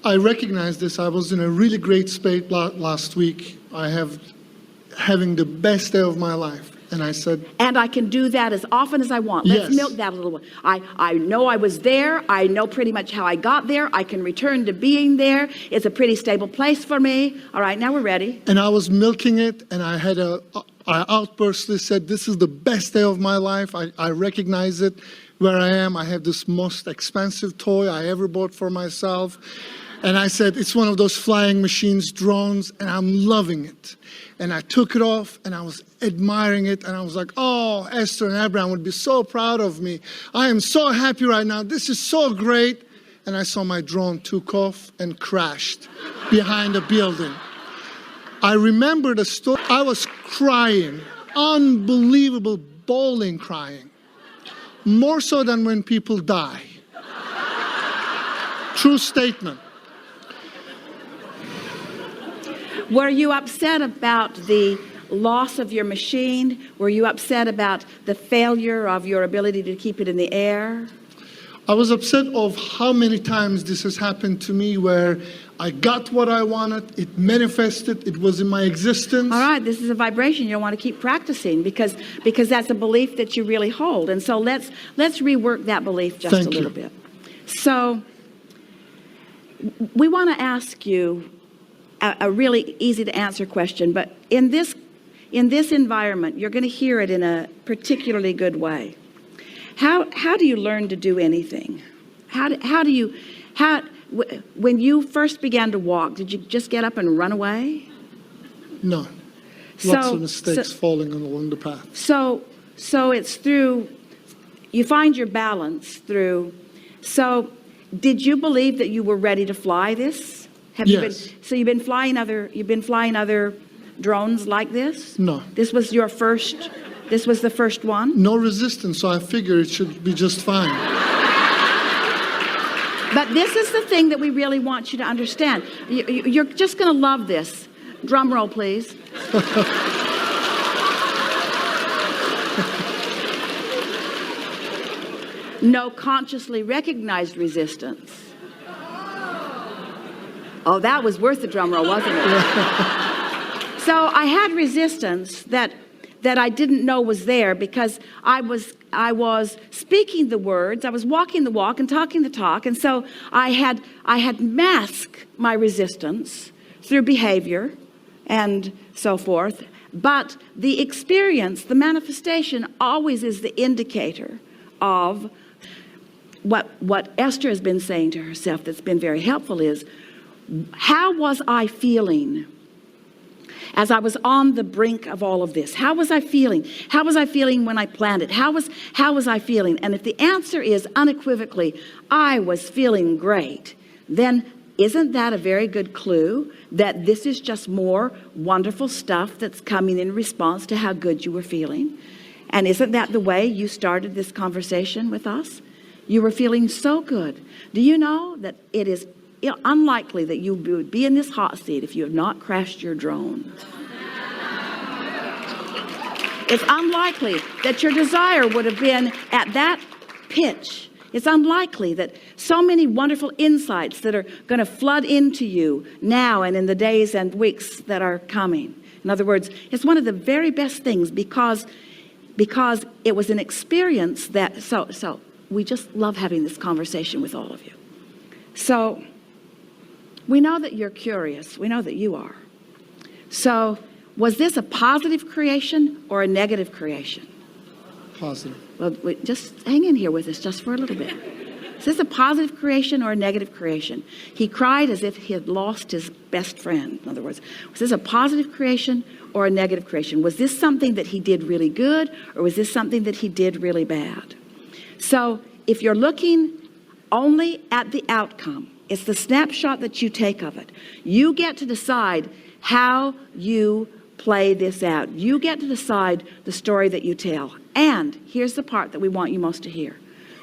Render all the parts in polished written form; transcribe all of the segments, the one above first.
I recognize this. I was in a really great state last week. Having the best day of my life. And I said, and I can do that as often as I want. Let's milk that a little bit. I know I was there. I know pretty much how I got there. I can return to being there. It's a pretty stable place for me. All right, now we're ready. And I was milking it, and I outburstly said, this is the best day of my life. I recognize it where I am. I have this most expensive toy I ever bought for myself. And I said, it's one of those flying machines, drones, and I'm loving it. And I took it off, and I was admiring it, and I was like, oh, Esther and Abraham would be so proud of me. I am so happy right now. This is so great. And I saw my drone took off and crashed behind a building. I remember the story. I was crying, unbelievable, bawling crying. More so than when people die. True statement. Were you upset about the loss of your machine? Were you upset about the failure of your ability to keep it in the air? I was upset of how many times this has happened to me where I got what I wanted, it manifested, it was in my existence. All right, this is a vibration you'll want to keep practicing because that's a belief that you really hold. And so let's rework that belief just a little bit. So we want to ask you a really easy to answer question, but in this environment, you're going to hear it in a particularly good way. How do you learn to do anything? When you first began to walk, did you just get up and run away? No. Lots of mistakes falling along the path. So it's through, you find your balance through, so did you believe that you were ready to fly this? Yes. You've been flying other drones like this? No. This was the first one? No resistance, so I figure it should be just fine. But this is the thing that we really want you to understand. You're just going to love this. Drum roll, please. No consciously recognized resistance. Oh, that was worth the drum roll, wasn't it? So I had resistance that I didn't know was there because I was speaking the words, I was walking the walk and talking the talk, and so I had masked my resistance through behavior and so forth. But the experience, the manifestation, always is the indicator of what Esther has been saying to herself that's been very helpful is, how was I feeling as I was on the brink of all of this? How was I feeling? How was I feeling when I planned it? How was I feeling? And if the answer is unequivocally, I was feeling great, then isn't that a very good clue that this is just more wonderful stuff that's coming in response to how good you were feeling? And isn't that the way you started this conversation with us? You were feeling so good. Do you know that it is unlikely that you would be in this hot seat if you had not crashed your drone? It's unlikely that your desire would have been at that pitch. It's unlikely that so many wonderful insights that are going to flood into you now and in the days and weeks that are coming. In other words, it's one of the very best things because it was an experience that, so we just love having this conversation with all of you. So we know that you're curious. We know that you are. So was this a positive creation or a negative creation? Positive. Well, just hang in here with us just for a little bit. Is this a positive creation or a negative creation? He cried as if he had lost his best friend. In other words, was this a positive creation or a negative creation? Was this something that he did really good, or was this something that he did really bad? So if you're looking only at the outcome, it's the snapshot that you take of it. You get to decide how you play this out. You get to decide the story that you tell. And here's the part that we want you most to hear.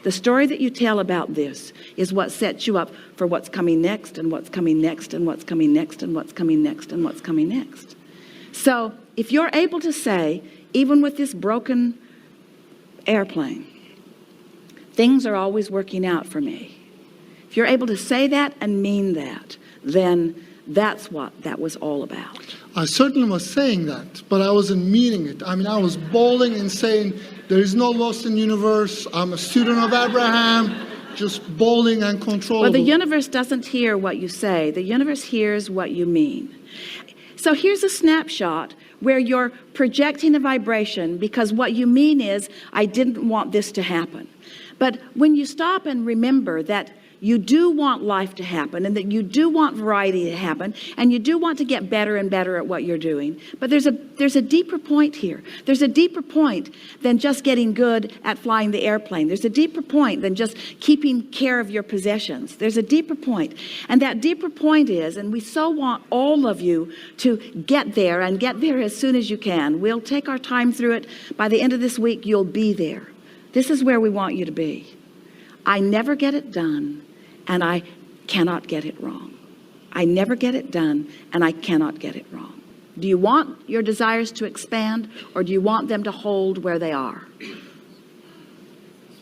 The story that you tell about this is what sets you up for what's coming next and what's coming next and what's coming next and what's coming next and what's coming next. So if you're able to say, even with this broken airplane, things are always working out for me. if you're able to say that and mean that, then that's what that was all about. I certainly was saying that, but I wasn't meaning it. I mean, I was bawling and saying, there is no loss in the universe. I'm a student of Abraham, just bawling and controllable. Well, the universe doesn't hear what you say. The universe hears what you mean. So here's a snapshot where you're projecting a vibration because what you mean is, I didn't want this to happen. But when you stop and remember that you do want life to happen and that you do want variety to happen and you do want to get better and better at what you're doing. But there's a deeper point here. There's a deeper point than just getting good at flying the airplane. There's a deeper point than just keeping care of your possessions. There's a deeper point. And that deeper point is, and we so want all of you to get there and get there as soon as you can. We'll take our time through it. By the end of this week, you'll be there. This is where we want you to be. I never get it done. And I cannot get it wrong. I never get it done, and I cannot get it wrong. Do you want your desires to expand, or do you want them to hold where they are?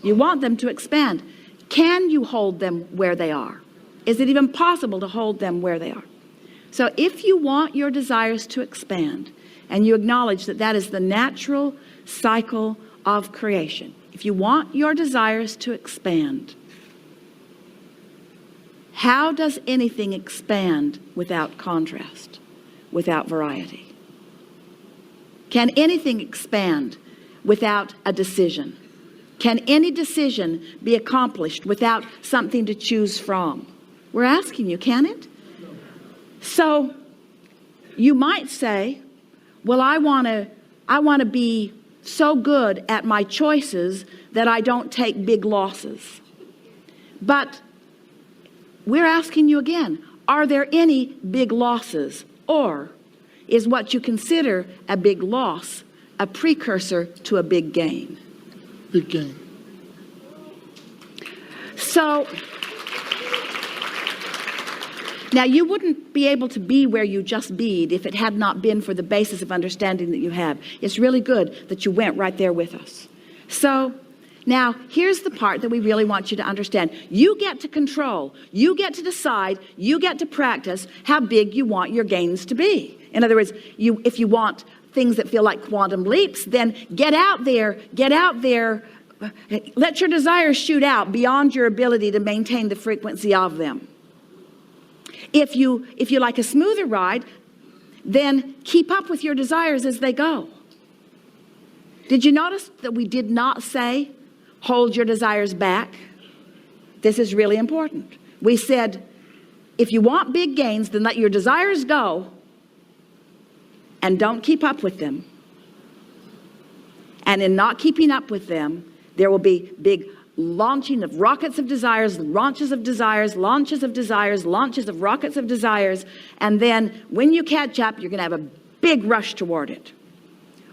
You want them to expand. Can you hold them where they are? Is it even possible to hold them where they are? So if you want your desires to expand, and you acknowledge that that is the natural cycle of creation, if you want your desires to expand, how does anything expand without contrast, without variety? Can anything expand without a decision? Can any decision be accomplished without something to choose from? We're asking you, can it? So you might say, well, I want to be so good at my choices that I don't take big losses. But we're asking you again, are there any big losses? Or is what you consider a big loss a precursor to a big gain? Big gain. So now you wouldn't be able to be where you just beed if it had not been for the basis of understanding that you have. It's really good that you went right there with us. So now, here's the part that we really want you to understand. You get to control, you get to decide, you get to practice how big you want your gains to be. In other words, if you want things that feel like quantum leaps, then get out there, let your desires shoot out beyond your ability to maintain the frequency of them. If you like a smoother ride, then keep up with your desires as they go. Did you notice that we did not say, hold your desires back? This is really important. We said, if you want big gains, then let your desires go and don't keep up with them. And in not keeping up with them, there will be big launching of rockets of desires, launches of desires, launches of desires, launches of rockets of desires. And then when you catch up, you're going to have a big rush toward it.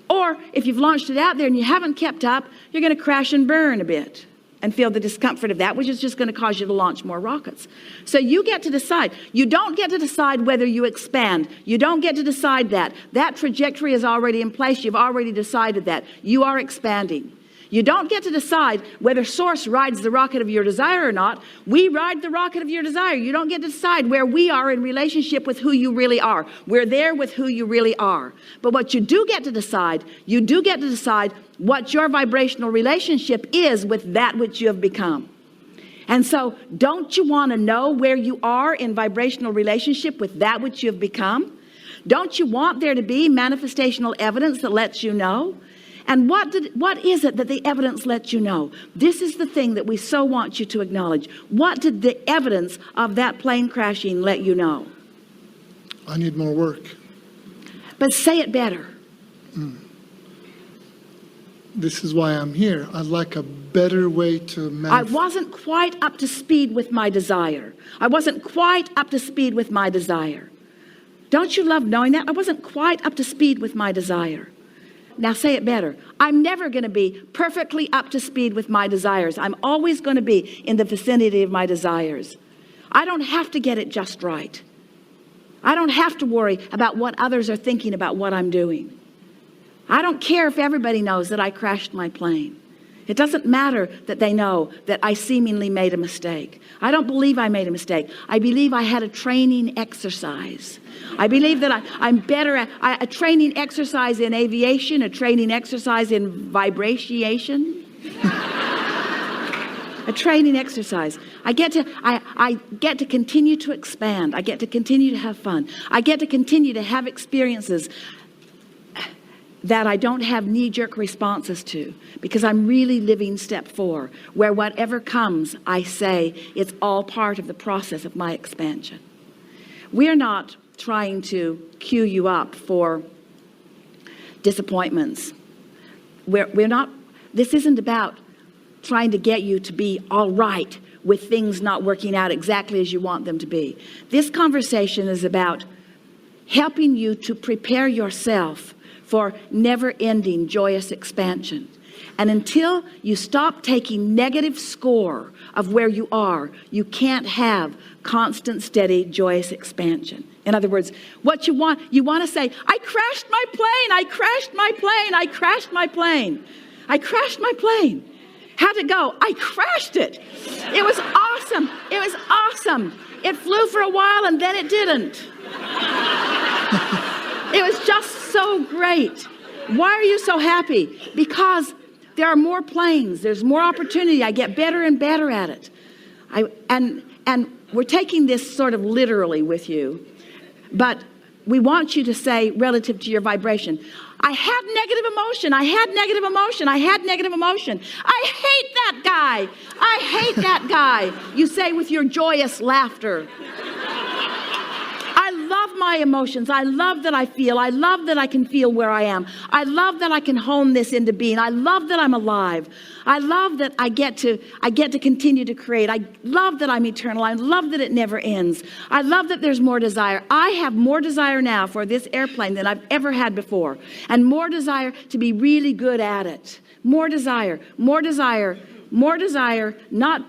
Or if you've launched it out there and you haven't kept up, you're going to crash and burn a bit and feel the discomfort of that, which is just going to cause you to launch more rockets. So you get to decide. You don't get to decide whether you expand. You don't get to decide that. That trajectory is already in place. You've already decided that. You are expanding. You don't get to decide whether Source rides the rocket of your desire or not. We ride the rocket of your desire. You don't get to decide where we are in relationship with who you really are. We're there with who you really are. But what you do get to decide, you do get to decide what your vibrational relationship is with that which you have become. And so, don't you want to know where you are in vibrational relationship with that which you have become? Don't you want there to be manifestational evidence that lets you know? And what is it that the evidence lets you know? This is the thing that we so want you to acknowledge. What did the evidence of that plane crashing let you know? I need more work. But say it better. This is why I'm here. I'd like a better way to manifest. I wasn't quite up to speed with my desire. I wasn't quite up to speed with my desire. Don't you love knowing that? I wasn't quite up to speed with my desire. Now say it better. I'm never going to be perfectly up to speed with my desires. I'm always going to be in the vicinity of my desires. I don't have to get it just right. I don't have to worry about what others are thinking about what I'm doing. I don't care if everybody knows that I crashed my plane. It doesn't matter that they know that I seemingly made a mistake. I don't believe I made a mistake. I believe I had a training exercise. I believe that I'm better at a training exercise in aviation, a training exercise in vibration. A training exercise. I get to continue to expand. I get to continue to have fun. I get to continue to have experiences that I don't have knee-jerk responses to, because I'm really living step 4, where whatever comes, I say it's all part of the process of my expansion. We're not trying to cue you up for disappointments. We're not, this isn't about trying to get you to be all right with things not working out exactly as you want them to be. This conversation is about helping you to prepare yourself for never-ending joyous expansion. And until you stop taking negative score of where you are, you can't have constant, steady, joyous expansion. In other words, what you want to say, I crashed my plane, I crashed my plane, I crashed my plane. I crashed my plane. How'd it go? I crashed it. It was awesome. It was awesome. It flew for a while and then it didn't. It was just so great. Why are you so happy? Because there are more planes. There's more opportunity. I get better and better at it. And we're taking this sort of literally with you, but we want you to say, relative to your vibration, I had negative emotion. I had negative emotion. I had negative emotion. I hate that guy. I hate that guy. You say with your joyous laughter. I love my emotions. I love that I feel. I love that I can feel where I am. I love that I can hone this into being. I love that I'm alive. I love that I get to continue to create. I love that I'm eternal. I love that it never ends. I love that there's more desire. I have more desire now for this airplane than I've ever had before, and more desire to be really good at it. More desire, more desire, more desire, not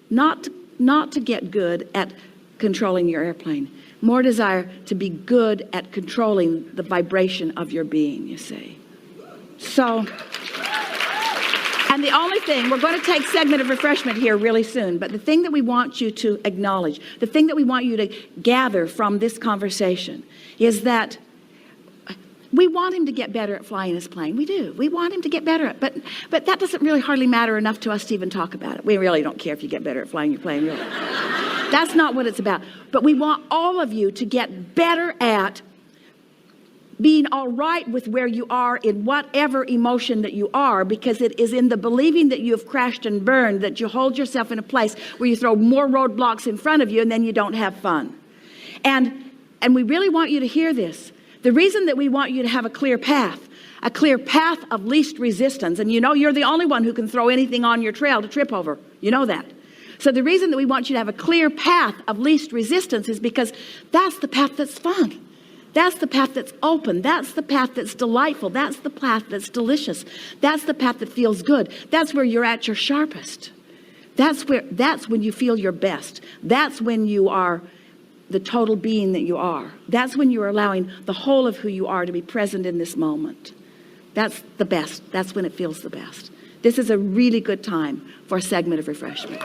to get good at controlling your airplane. More desire to be good at controlling the vibration of your being, you see. So, and the only thing, we're going to take segment of refreshment here really soon, but the thing that we want you to acknowledge, the thing that we want you to gather from this conversation is that we want him to get better at flying his plane. We do. We want him to get better at it. But that doesn't really hardly matter enough to us to even talk about it. We really don't care if you get better at flying your plane, really. That's not what it's about. But we want all of you to get better at being all right with where you are in whatever emotion that you are, because it is in the believing that you have crashed and burned that you hold yourself in a place where you throw more roadblocks in front of you and then you don't have fun. And we really want you to hear this. The reason that we want you to have a clear path of least resistance, and you know you're the only one who can throw anything on your trail to trip over. You know that. So the reason that we want you to have a clear path of least resistance is because that's the path that's fun. That's the path that's open. That's the path that's delightful. That's the path that's delicious. That's the path that feels good. That's where you're at your sharpest. That's when you feel your best. That's when you are the total being that you are. That's when you're allowing the whole of who you are to be present in this moment. That's the best. That's when it feels the best. This is a really good time for a segment of refreshment.